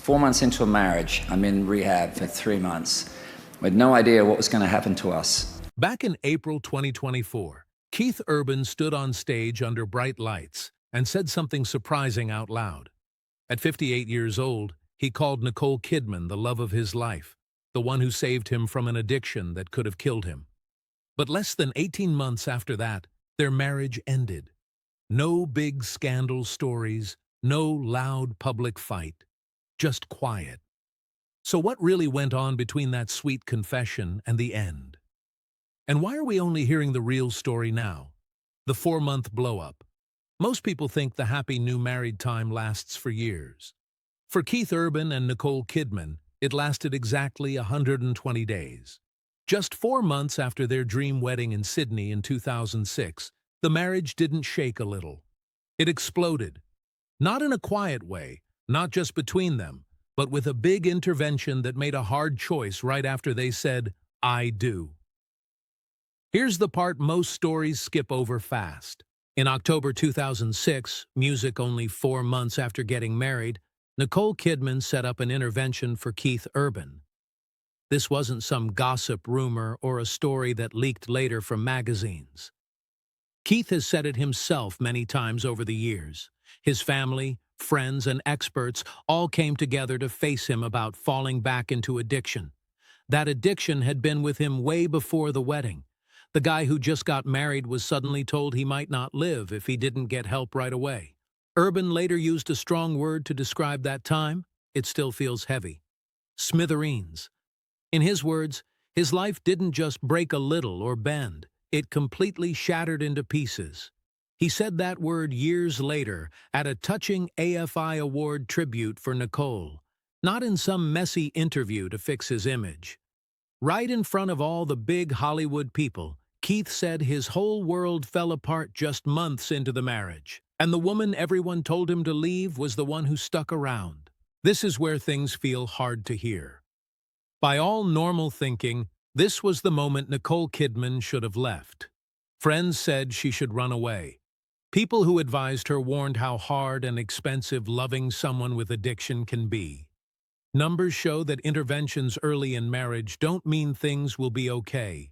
4 months into a marriage. I'm in rehab for 3 months with no idea what was going to happen to us. Back in April 2024, Keith Urban stood on stage under bright lights and said something surprising out loud. At 58 years old, he called Nicole Kidman the love of his life, the one who saved him from an addiction that could have killed him. But less than 18 months after that, their marriage ended. No big scandal stories, no loud public fight, just quiet. So what really went on between that sweet confession and the end? And why are we only hearing the real story now? The 4-month blow-up. Most people think the happy new married time lasts for years. For Keith Urban and Nicole Kidman, it lasted exactly 120 days. Just 4 months after their dream wedding in Sydney in 2006, the marriage didn't shake a little. It exploded. Not in a quiet way, not just between them, but with a big intervention that made a hard choice right after they said, "I do." Here's the part most stories skip over fast. In October 2006, music only 4 months after getting married, Nicole Kidman set up an intervention for Keith Urban. This wasn't some gossip rumor or a story that leaked later from magazines. Keith has said it himself many times over the years. His family, friends, and experts all came together to face him about falling back into addiction. That addiction had been with him way before the wedding. The guy who just got married was suddenly told he might not live if he didn't get help right away. Urban later used a strong word to describe that time. It still feels heavy. Smithereens. In his words, his life didn't just break a little or bend. It completely shattered into pieces. He said that word years later at a touching AFI Award tribute for Nicole, not in some messy interview to fix his image. Right in front of all the big Hollywood people, Keith said his whole world fell apart just months into the marriage, and the woman everyone told him to leave was the one who stuck around. This is where things feel hard to hear. By all normal thinking, this was the moment Nicole Kidman should have left. Friends said she should run away. People who advised her warned how hard and expensive loving someone with addiction can be. Numbers show that interventions early in marriage don't mean things will be okay.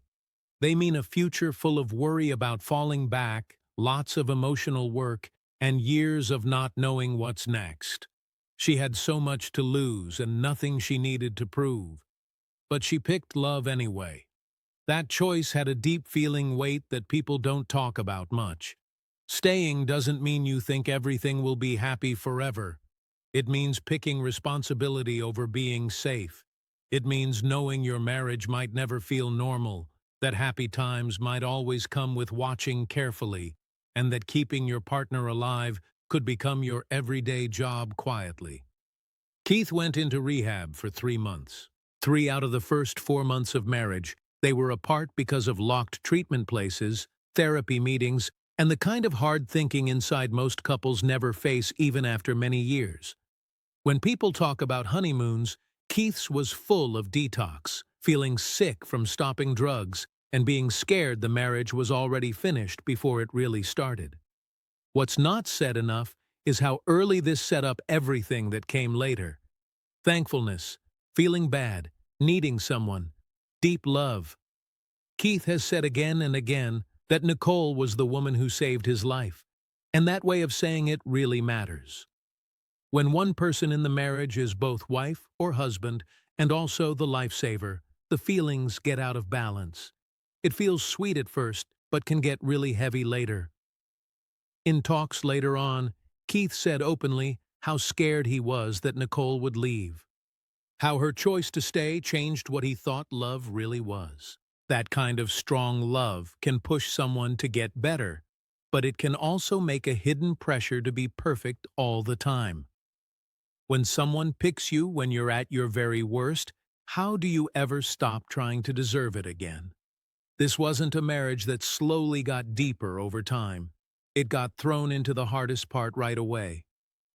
They mean a future full of worry about falling back, lots of emotional work, and years of not knowing what's next. She had so much to lose and nothing she needed to prove. But she picked love anyway. That choice had a deep feeling weight that people don't talk about much. Staying doesn't mean you think everything will be happy forever. It means picking responsibility over being safe. It means knowing your marriage might never feel normal, that happy times might always come with watching carefully, and that keeping your partner alive could become your everyday job quietly. Keith went into rehab for 3 months. 3 out of the first 4 months of marriage, they were apart because of locked treatment places, therapy meetings, and the kind of hard thinking inside most couples never face even after many years. When people talk about honeymoons, Keith's was full of detox, feeling sick from stopping drugs, and being scared the marriage was already finished before it really started. What's not said enough is how early this set up everything that came later. Thankfulness, feeling bad, needing someone, deep love. Keith has said again and again that Nicole was the woman who saved his life, and that way of saying it really matters. When one person in the marriage is both wife or husband and also the lifesaver, the feelings get out of balance. It feels sweet at first, but can get really heavy later. In talks later on, Keith said openly how scared he was that Nicole would leave. How her choice to stay changed what he thought love really was. That kind of strong love can push someone to get better, but it can also make a hidden pressure to be perfect all the time. When someone picks you when you're at your very worst, how do you ever stop trying to deserve it again? This wasn't a marriage that slowly got deeper over time. It got thrown into the hardest part right away.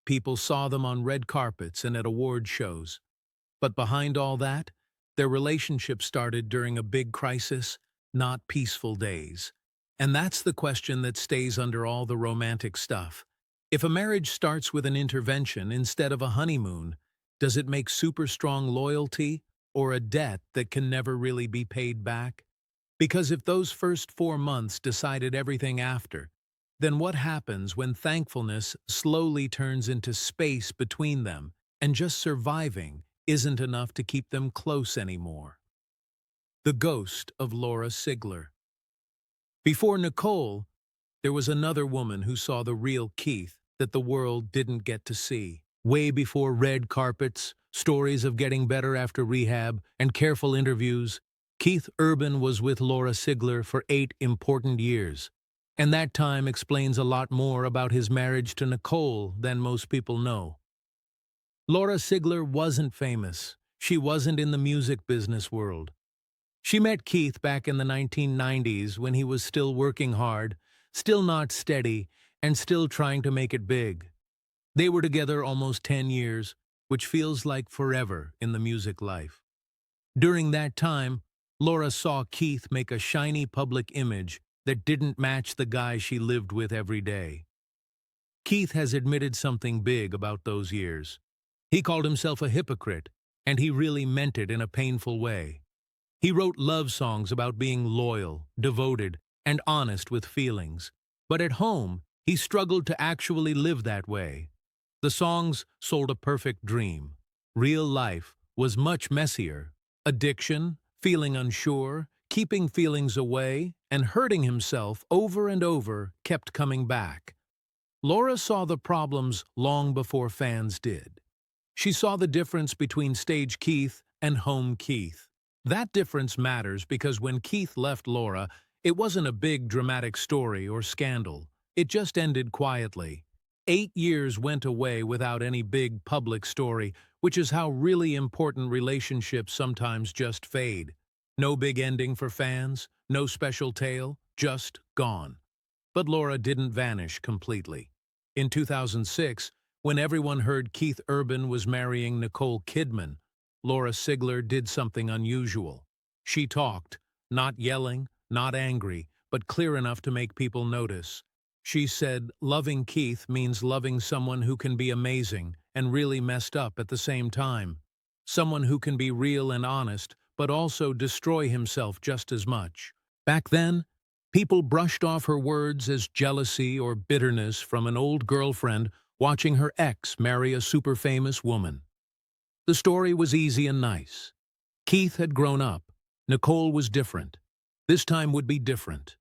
People saw them on red carpets and at award shows. But behind all that, their relationship started during a big crisis, not peaceful days. And that's the question that stays under all the romantic stuff. If a marriage starts with an intervention instead of a honeymoon, Does it make super strong loyalty or a debt that can never really be paid back? Because if those first 4 months decided everything after, then what happens when thankfulness slowly turns into space between them and just surviving isn't enough to keep them close anymore? The ghost of Laura Sigler. Before Nicole, there was another woman who saw the real Keith that the world didn't get to see. Way before red carpets, stories of getting better after rehab, and careful interviews, Keith Urban was with Laura Sigler for 8 important years. And that time explains a lot more about his marriage to Nicole than most people know. Laura Sigler wasn't famous. She wasn't in the music business world. She met Keith back in the 1990s when he was still working hard, still not steady, and still trying to make it big. They were together almost 10 years, which feels like forever in the music life. During that time, Laura saw Keith make a shiny public image that didn't match the guy she lived with every day. Keith has admitted something big about those years. He called himself a hypocrite, and he really meant it in a painful way. He wrote love songs about being loyal, devoted, and honest with feelings. But at home, he struggled to actually live that way. The songs sold a perfect dream. Real life was much messier. Addiction, feeling unsure, keeping feelings away, and hurting himself over and over kept coming back. Laura saw the problems long before fans did. She saw the difference between stage Keith and home Keith. That difference matters because when Keith left Laura, it wasn't a big dramatic story or scandal. It just ended quietly. 8 years went away without any big public story, which is how really important relationships sometimes just fade. No big ending for fans, no special tale, just gone. But Laura didn't vanish completely. In 2006, when everyone heard Keith Urban was marrying Nicole Kidman, Laura Sigler did something unusual. She talked, not yelling, not angry, but clear enough to make people notice. She said, loving Keith means loving someone who can be amazing and really messed up at the same time. Someone who can be real and honest, but also destroy himself just as much. Back then, people brushed off her words as jealousy or bitterness from an old girlfriend watching her ex marry a super famous woman. The story was easy and nice. Keith had grown up. Nicole was different. This time would be different.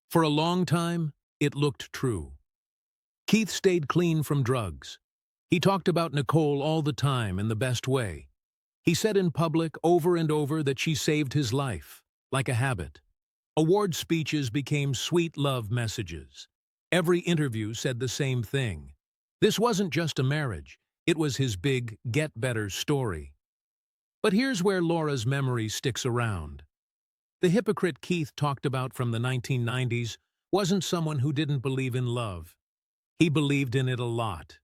For a long time, it looked true. Keith stayed clean from drugs. He talked about Nicole all the time in the best way. He said in public over and over that she saved his life, like a habit. Award speeches became sweet love messages. Every interview said the same thing. This wasn't just a marriage. It was his big get better story. But here's where Laura's memory sticks around. The hypocrite Keith talked about from the 1990s wasn't someone who didn't believe in love. He believed in it a lot.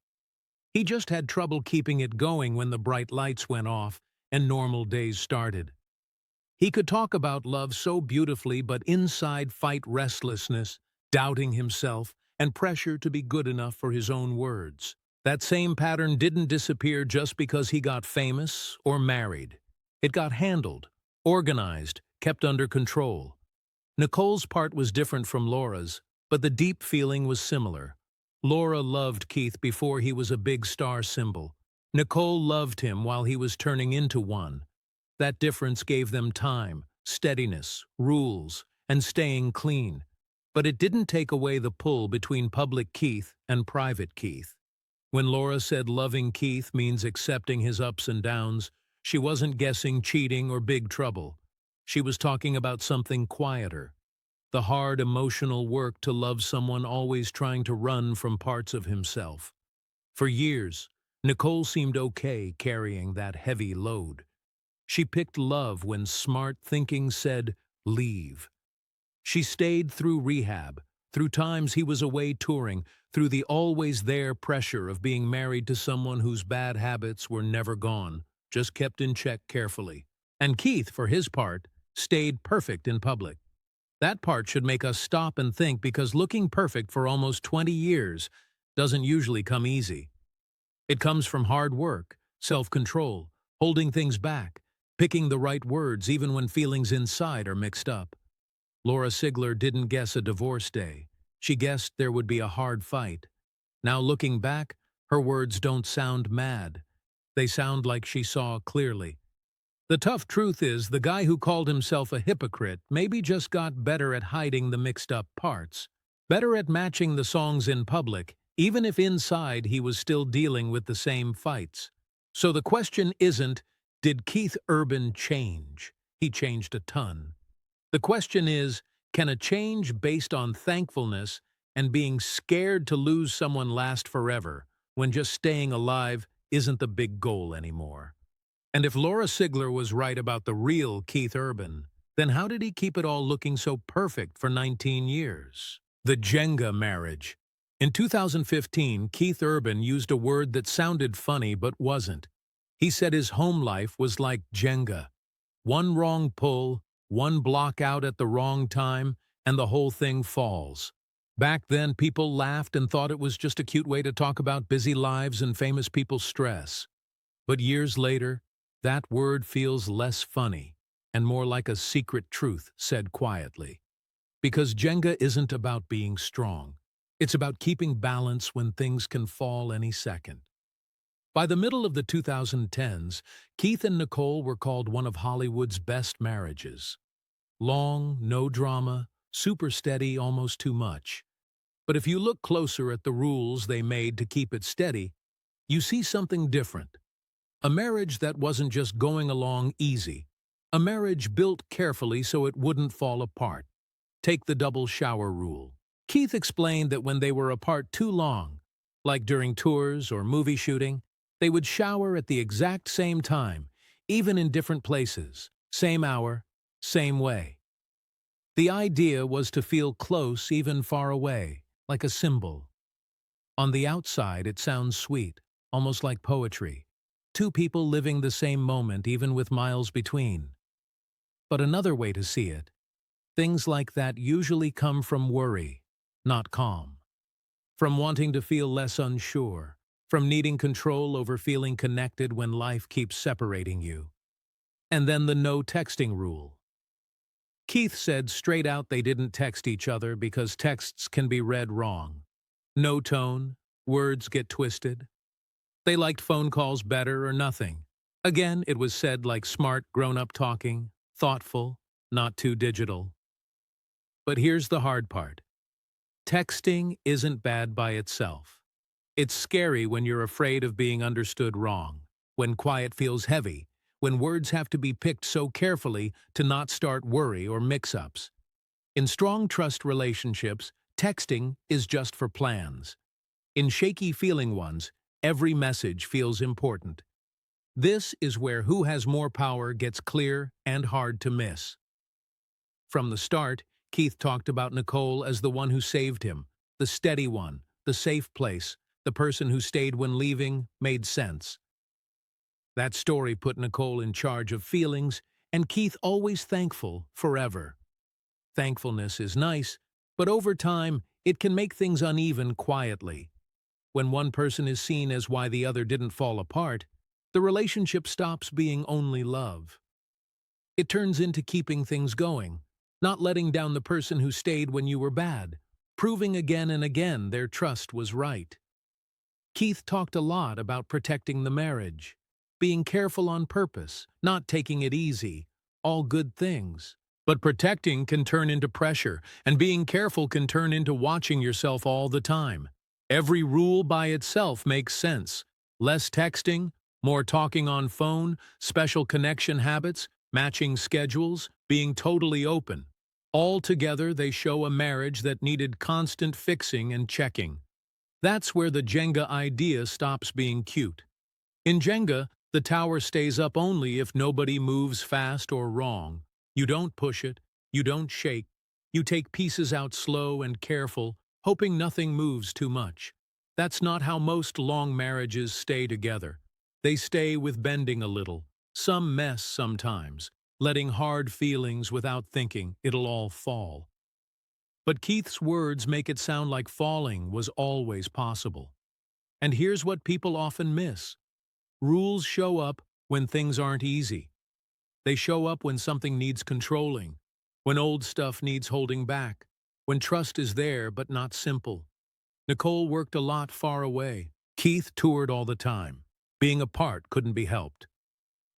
He just had trouble keeping it going when the bright lights went off and normal days started. He could talk about love so beautifully, but inside fight restlessness, doubting himself, and pressure to be good enough for his own words. That same pattern didn't disappear just because he got famous or married. It got handled, organized, kept under control. Nicole's part was different from Laura's, but the deep feeling was similar. Laura loved Keith before he was a big star symbol. Nicole loved him while he was turning into one. That difference gave them time, steadiness, rules, and staying clean. But it didn't take away the pull between public Keith and private Keith. When Laura said loving Keith means accepting his ups and downs, she wasn't guessing cheating or big trouble. She was talking about something quieter. The hard emotional work to love someone always trying to run from parts of himself. For years, Nicole seemed okay carrying that heavy load. She picked love when smart thinking said, leave. She stayed through rehab, through times he was away touring, through the always-there pressure of being married to someone whose bad habits were never gone, just kept in check carefully. And Keith, for his part, stayed perfect in public. That part should make us stop and think because looking perfect for almost 20 years doesn't usually come easy. It comes from hard work, self-control, holding things back, picking the right words even when feelings inside are mixed up. Laura Sigler didn't guess a divorce day. She guessed there would be a hard fight. Now looking back, her words don't sound mad. They sound like she saw clearly. The tough truth is, the guy who called himself a hypocrite maybe just got better at hiding the mixed-up parts, better at matching the songs in public, even if inside he was still dealing with the same fights. So the question isn't, did Keith Urban change? He changed a ton. The question is, can a change based on thankfulness and being scared to lose someone last forever, when just staying alive isn't the big goal anymore? And if Laura Sigler was right about the real Keith Urban, then how did he keep it all looking so perfect for 19 years? The Jenga marriage. In 2015, Keith Urban used a word that sounded funny but wasn't. He said his home life was like Jenga. One wrong pull, one block out at the wrong time, and the whole thing falls. Back then, people laughed and thought it was just a cute way to talk about busy lives and famous people's stress. But years later, that word feels less funny and more like a secret truth said quietly. Because Jenga isn't about being strong. It's about keeping balance when things can fall any second. By the middle of the 2010s, Keith and Nicole were called one of Hollywood's best marriages. Long, no drama, super steady, almost too much. But if you look closer at the rules they made to keep it steady, you see something different. A marriage that wasn't just going along easy. A marriage built carefully so it wouldn't fall apart. Take the double shower rule. Keith explained that when they were apart too long, like during tours or movie shooting, they would shower at the exact same time, even in different places, same hour, same way. The idea was to feel close even far away, like a symbol. On the outside, it sounds sweet, almost like poetry. Two people living the same moment even with miles between. But another way to see it, things like that usually come from worry, not calm. From wanting to feel less unsure, from needing control over feeling connected when life keeps separating you. And then the no texting rule. Keith said straight out they didn't text each other because texts can be read wrong. No tone, words get twisted. They liked phone calls better or nothing. Again, it was said like smart, grown-up talking, thoughtful, not too digital. But here's the hard part. Texting isn't bad by itself. It's scary when you're afraid of being understood wrong, when quiet feels heavy, when words have to be picked so carefully to not start worry or mix-ups. In strong trust relationships, texting is just for plans. In shaky feeling ones, every message feels important. This is where who has more power gets clear and hard to miss. From the start, Keith talked about Nicole as the one who saved him, the steady one, the safe place, the person who stayed when leaving made sense. That story put Nicole in charge of feelings, and Keith always thankful forever. Thankfulness is nice, but over time, it can make things uneven quietly. When one person is seen as why the other didn't fall apart, the relationship stops being only love. It turns into keeping things going, not letting down the person who stayed when you were bad, proving again and again their trust was right. Keith talked a lot about protecting the marriage, being careful on purpose, not taking it easy, all good things. But protecting can turn into pressure, and being careful can turn into watching yourself all the time. Every rule by itself makes sense. Less texting, more talking on phone, special connection habits, matching schedules, being totally open. All together, they show a marriage that needed constant fixing and checking. That's where the Jenga idea stops being cute. In Jenga, the tower stays up only if nobody moves fast or wrong. You don't push it, you don't shake. You take pieces out slow and careful, hoping nothing moves too much. That's not how most long marriages stay together. They stay with bending a little, some mess sometimes, letting hard feelings without thinking it'll all fall. But Keith's words make it sound like falling was always possible. And here's what people often miss. Rules show up when things aren't easy. They show up when something needs controlling, when old stuff needs holding back, when trust is there but not simple. Nicole worked a lot far away. Keith toured all the time. Being apart couldn't be helped.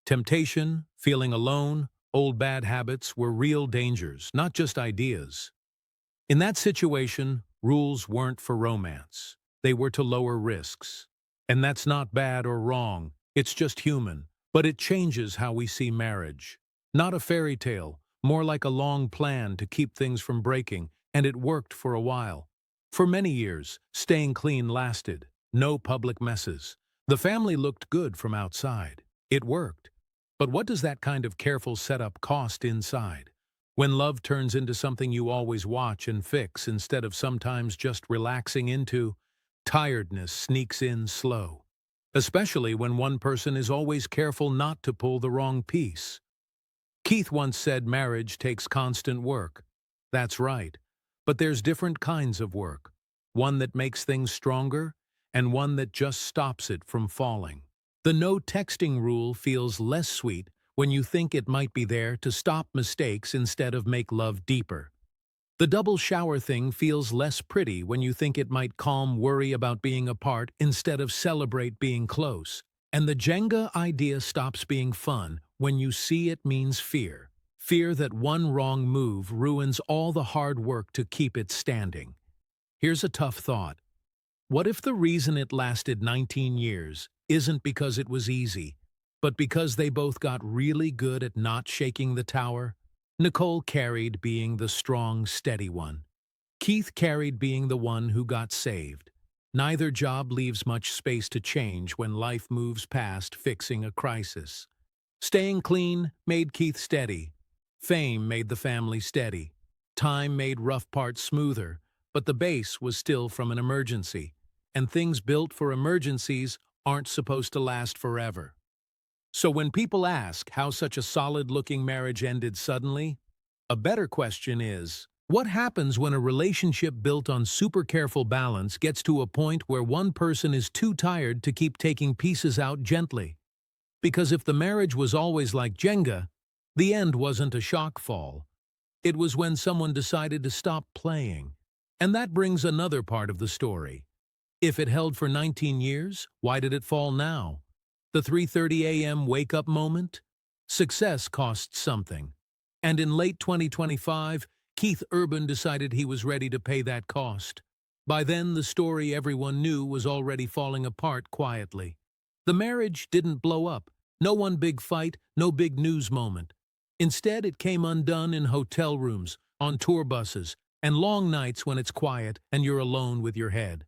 Temptation, feeling alone, old bad habits were real dangers, not just ideas. In that situation, rules weren't for romance. They were to lower risks. And that's not bad or wrong, it's just human. But it changes how we see marriage. Not a fairy tale, more like a long plan to keep things from breaking, and it worked for a while. For many years, staying clean lasted. No public messes. The family looked good from outside. It worked. But what does that kind of careful setup cost inside? When love turns into something you always watch and fix instead of sometimes just relaxing into, tiredness sneaks in slow. Especially when one person is always careful not to pull the wrong piece. Keith once said marriage takes constant work. That's right. But there's different kinds of work. One that makes things stronger, and one that just stops it from falling. The no texting rule feels less sweet when you think it might be there to stop mistakes instead of make love deeper. The double shower thing feels less pretty when you think it might calm worry about being apart instead of celebrate being close. And the Jenga idea stops being fun when you see it means fear. Fear that one wrong move ruins all the hard work to keep it standing. Here's a tough thought. What if the reason it lasted 19 years isn't because it was easy, but because they both got really good at not shaking the tower? Nicole carried being the strong, steady one. Keith carried being the one who got saved. Neither job leaves much space to change when life moves past fixing a crisis. Staying clean made Keith steady. Fame made the family steady. Time made rough parts smoother, but the base was still from an emergency. And things built for emergencies aren't supposed to last forever. So when people ask how such a solid-looking marriage ended suddenly, a better question is, what happens when a relationship built on super careful balance gets to a point where one person is too tired to keep taking pieces out gently? Because if the marriage was always like Jenga, the end wasn't a shock fall. It was when someone decided to stop playing. And that brings another part of the story. If it held for 19 years, why did it fall now? The 3:30 a.m. wake-up moment? Success costs something. And in late 2025, Keith Urban decided he was ready to pay that cost. By then, the story everyone knew was already falling apart quietly. The marriage didn't blow up. No one big fight, no big news moment. Instead, it came undone in hotel rooms, on tour buses, and long nights when it's quiet and you're alone with your head.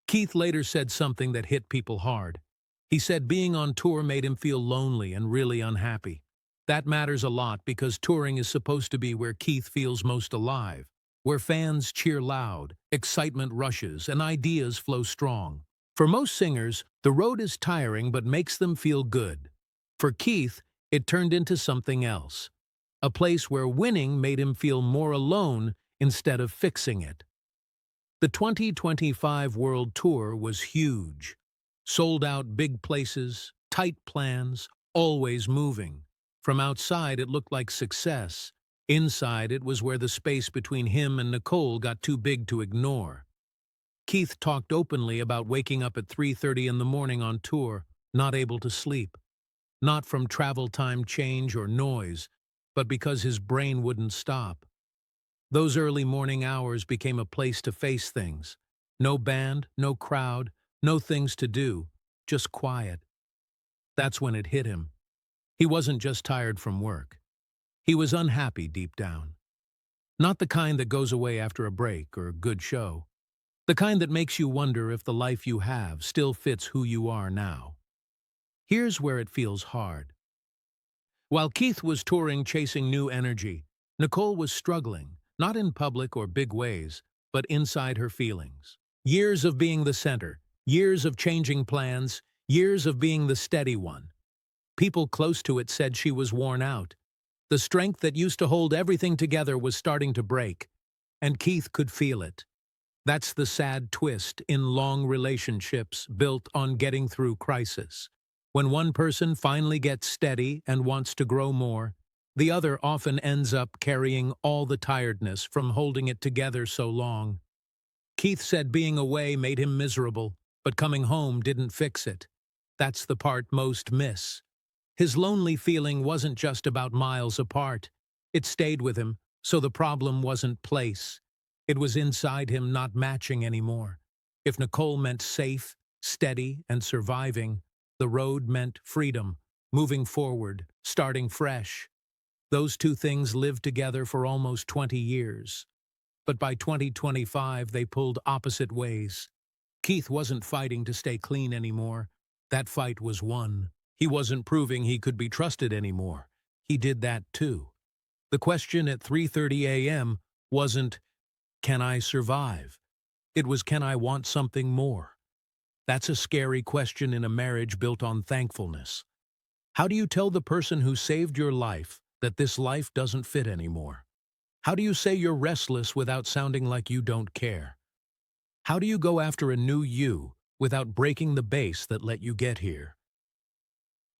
Keith later said something that hit people hard. He said being on tour made him feel lonely and really unhappy. That matters a lot because touring is supposed to be where Keith feels most alive, where fans cheer loud, excitement rushes, and ideas flow strong. For most singers, the road is tiring but makes them feel good. For Keith, it turned into something else. A place where winning made him feel more alone instead of fixing it. The 2025 World Tour was huge. Sold out big places, tight plans, always moving. From outside, it looked like success. Inside, it was where the space between him and Nicole got too big to ignore. Keith talked openly about waking up at 3:30 in the morning on tour, not able to sleep. Not from travel time change or noise, but because his brain wouldn't stop. Those early morning hours became a place to face things. No band, no crowd, no things to do, just quiet. That's when it hit him. He wasn't just tired from work. He was unhappy deep down. Not the kind that goes away after a break or a good show. The kind that makes you wonder if the life you have still fits who you are now. Here's where it feels hard. While Keith was touring chasing new energy, Nicole was struggling, not in public or big ways, but inside her feelings. Years of being the center, years of changing plans, years of being the steady one. People close to it said she was worn out. The strength that used to hold everything together was starting to break, and Keith could feel it. That's the sad twist in long relationships built on getting through crisis. When one person finally gets steady and wants to grow more, the other often ends up carrying all the tiredness from holding it together so long. Keith said being away made him miserable, but coming home didn't fix it. That's the part most miss. His lonely feeling wasn't just about miles apart. It stayed with him, so the problem wasn't place. It was inside him not matching anymore. If Nicole meant safe, steady, and surviving, the road meant freedom, moving forward, starting fresh. Those two things lived together for almost 20 years. But by 2025, they pulled opposite ways. Keith wasn't fighting to stay clean anymore. That fight was won. He wasn't proving he could be trusted anymore. He did that too. The question at 3:30 a.m. wasn't, "Can I survive?" It was, "Can I want something more?" That's a scary question in a marriage built on thankfulness. How do you tell the person who saved your life that this life doesn't fit anymore? How do you say you're restless without sounding like you don't care? How do you go after a new you without breaking the base that let you get here?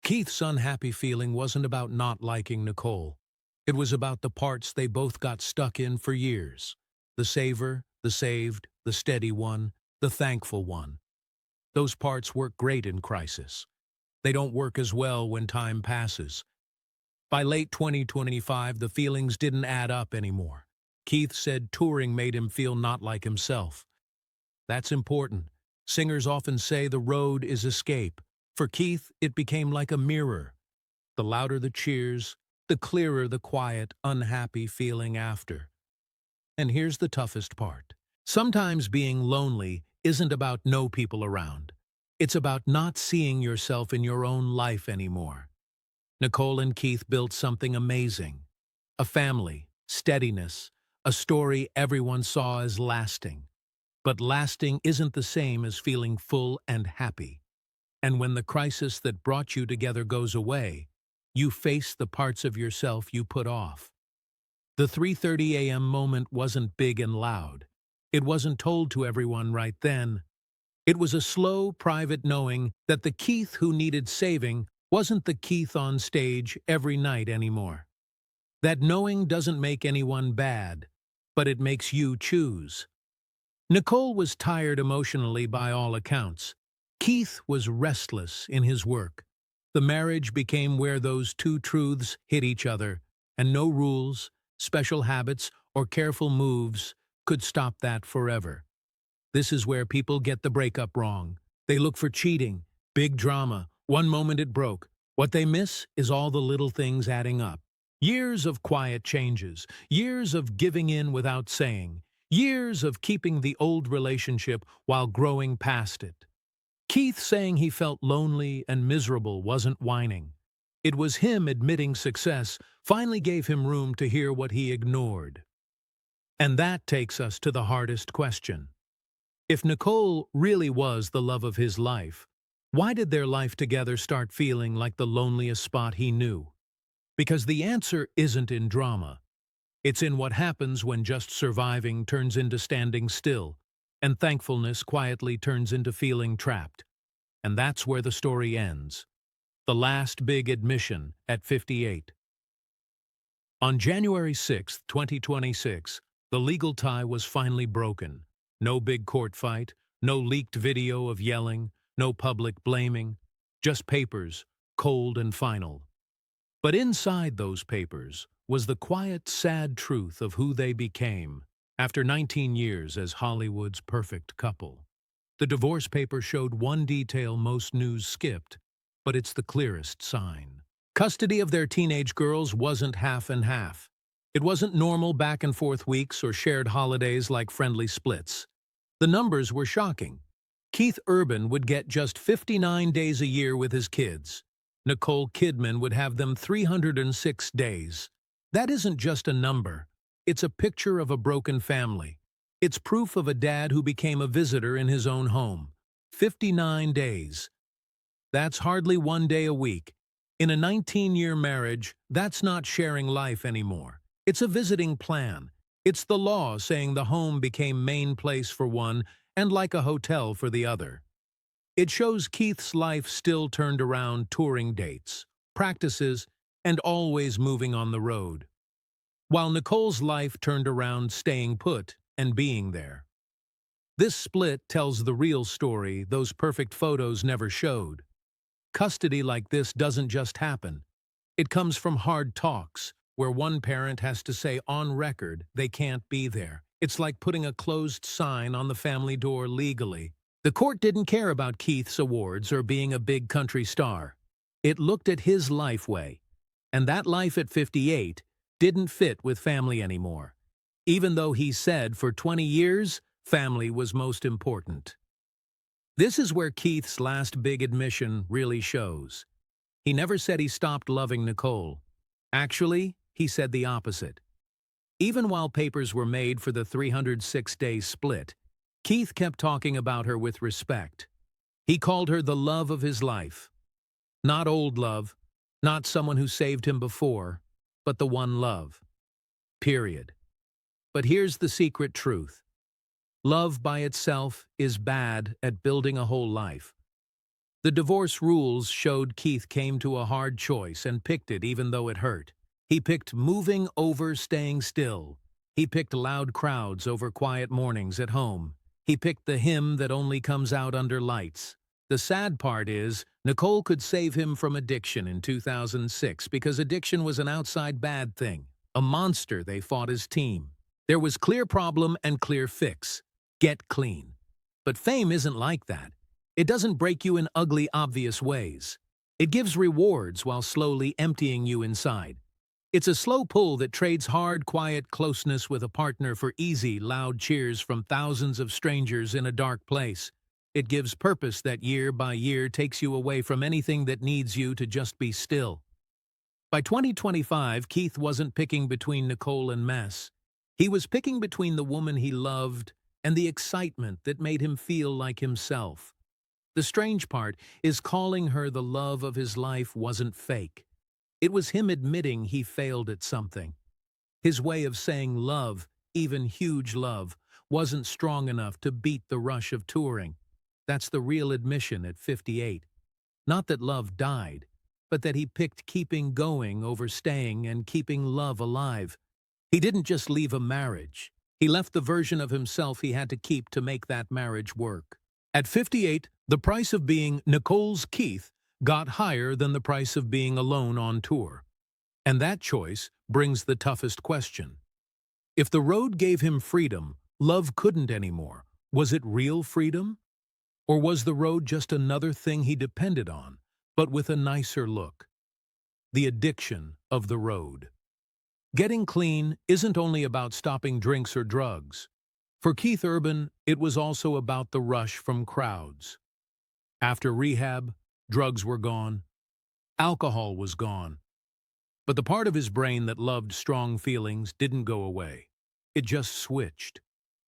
Keith's unhappy feeling wasn't about not liking Nicole. It was about the parts they both got stuck in for years. The saver, the saved, the steady one, the thankful one. Those parts work great in crisis. They don't work as well when time passes. By late 2025, the feelings didn't add up anymore. Keith said touring made him feel not like himself. That's important. Singers often say the road is escape. For Keith, it became like a mirror. The louder the cheers, the clearer the quiet, unhappy feeling after. And here's the toughest part. Sometimes being lonely isn't about no people around. It's about not seeing yourself in your own life anymore. Nicole and Keith built something amazing. A family, steadiness, a story everyone saw as lasting. But lasting isn't the same as feeling full and happy. And when the crisis that brought you together goes away, you face the parts of yourself you put off. The 3:30 a.m. moment wasn't big and loud. It wasn't told to everyone right then. It was a slow, private knowing that the Keith who needed saving wasn't the Keith on stage every night anymore. That knowing doesn't make anyone bad, but it makes you choose. Nicole was tired emotionally by all accounts. Keith was restless in his work. The marriage became where those two truths hit each other, and no rules, special habits, or careful moves could stop that forever. This is where people get the breakup wrong. They look for cheating, big drama. One moment it broke. What they miss is all the little things adding up. Years of quiet changes, years of giving in without saying, years of keeping the old relationship while growing past it. Keith saying he felt lonely and miserable wasn't whining. It was him admitting success finally gave him room to hear what he ignored. And that takes us to the hardest question. If Nicole really was the love of his life, why did their life together start feeling like the loneliest spot he knew? Because the answer isn't in drama. It's in what happens when just surviving turns into standing still, and thankfulness quietly turns into feeling trapped. And that's where the story ends. The last big admission at 58. On January 6, 2026, the legal tie was finally broken. No big court fight, no leaked video of yelling, no public blaming, just papers, cold and final. But inside those papers was the quiet, sad truth of who they became after 19 years as Hollywood's perfect couple. The divorce paper showed one detail most news skipped, but it's the clearest sign. Custody of their teenage girls wasn't half and half. It wasn't normal back-and-forth weeks or shared holidays like friendly splits. The numbers were shocking. Keith Urban would get just 59 days a year with his kids. Nicole Kidman would have them 306 days. That isn't just a number. It's a picture of a broken family. It's proof of a dad who became a visitor in his own home. 59 days. That's hardly one day a week. In a 19-year marriage, that's not sharing life anymore. It's a visiting plan. It's the law saying the home became main place for one and like a hotel for the other. It shows Keith's life still turned around touring dates, practices, and always moving on the road, while Nicole's life turned around staying put and being there. This split tells the real story those perfect photos never showed. Custody like this doesn't just happen. It comes from hard talks, where one parent has to say on record they can't be there. It's like putting a closed sign on the family door legally. The court didn't care about Keith's awards or being a big country star. It looked at his life way, and that life at 58 didn't fit with family anymore, even though he said for 20 years family was most important. This is where Keith's last big admission really shows. He never said he stopped loving Nicole. Actually, he said the opposite. Even while papers were made for the 306-day split, Keith kept talking about her with respect. He called her the love of his life. Not old love, not someone who saved him before, but the one love. Period. But here's the secret truth. Love by itself is bad at building a whole life. The divorce rules showed Keith came to a hard choice and picked it even though it hurt. He picked moving over staying still. He picked loud crowds over quiet mornings at home. He picked the hymn that only comes out under lights. The sad part is, Nicole could save him from addiction in 2006 because addiction was an outside bad thing, a monster they fought as team. There was clear problem and clear fix. Get clean. But fame isn't like that. It doesn't break you in ugly, obvious ways. It gives rewards while slowly emptying you inside. It's a slow pull that trades hard, quiet closeness with a partner for easy, loud cheers from thousands of strangers in a dark place. It gives purpose that year by year takes you away from anything that needs you to just be still. By 2025, Keith wasn't picking between Nicole and Mess. He was picking between the woman he loved and the excitement that made him feel like himself. The strange part is calling her the love of his life wasn't fake. It was him admitting he failed at something. His way of saying love, even huge love, wasn't strong enough to beat the rush of touring. That's the real admission at 58. Not that love died, but that he picked keeping going over staying and keeping love alive. He didn't just leave a marriage. He left the version of himself he had to keep to make that marriage work. At 58, the price of being Nicole's Keith got higher than the price of being alone on tour. And that choice brings the toughest question. If the road gave him freedom, love couldn't anymore. Was it real freedom? Or was the road just another thing he depended on, but with a nicer look? The addiction of the road. Getting clean isn't only about stopping drinks or drugs. For Keith Urban, it was also about the rush from crowds. After rehab, drugs were gone. Alcohol was gone. But the part of his brain that loved strong feelings didn't go away. It just switched.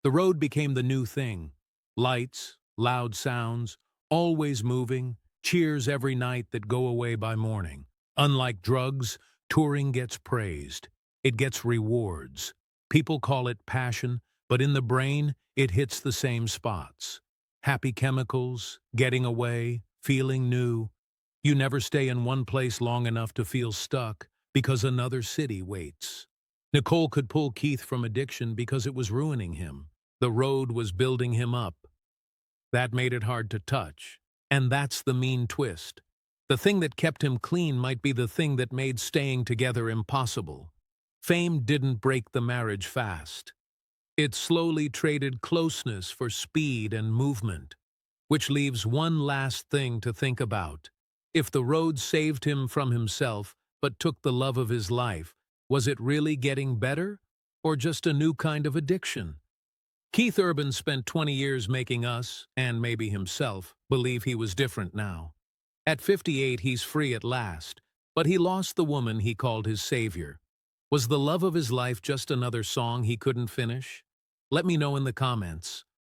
The road became the new thing. Lights, loud sounds, always moving, cheers every night that go away by morning. Unlike drugs, touring gets praised. It gets rewards. People call it passion, but in the brain, it hits the same spots. Happy chemicals, getting away, feeling new. You never stay in one place long enough to feel stuck because another city waits. Nicole could pull Keith from addiction because it was ruining him. The road was building him up. That made it hard to touch. And that's the mean twist. The thing that kept him clean might be the thing that made staying together impossible. Fame didn't break the marriage fast. It slowly traded closeness for speed and movement, which leaves one last thing to think about. If the road saved him from himself but took the love of his life, was it really getting better or just a new kind of addiction? Keith Urban spent 20 years making us, and maybe himself, believe he was different now. At 58, he's free at last, but he lost the woman he called his savior. Was the love of his life just another song he couldn't finish? Let me know in the comments.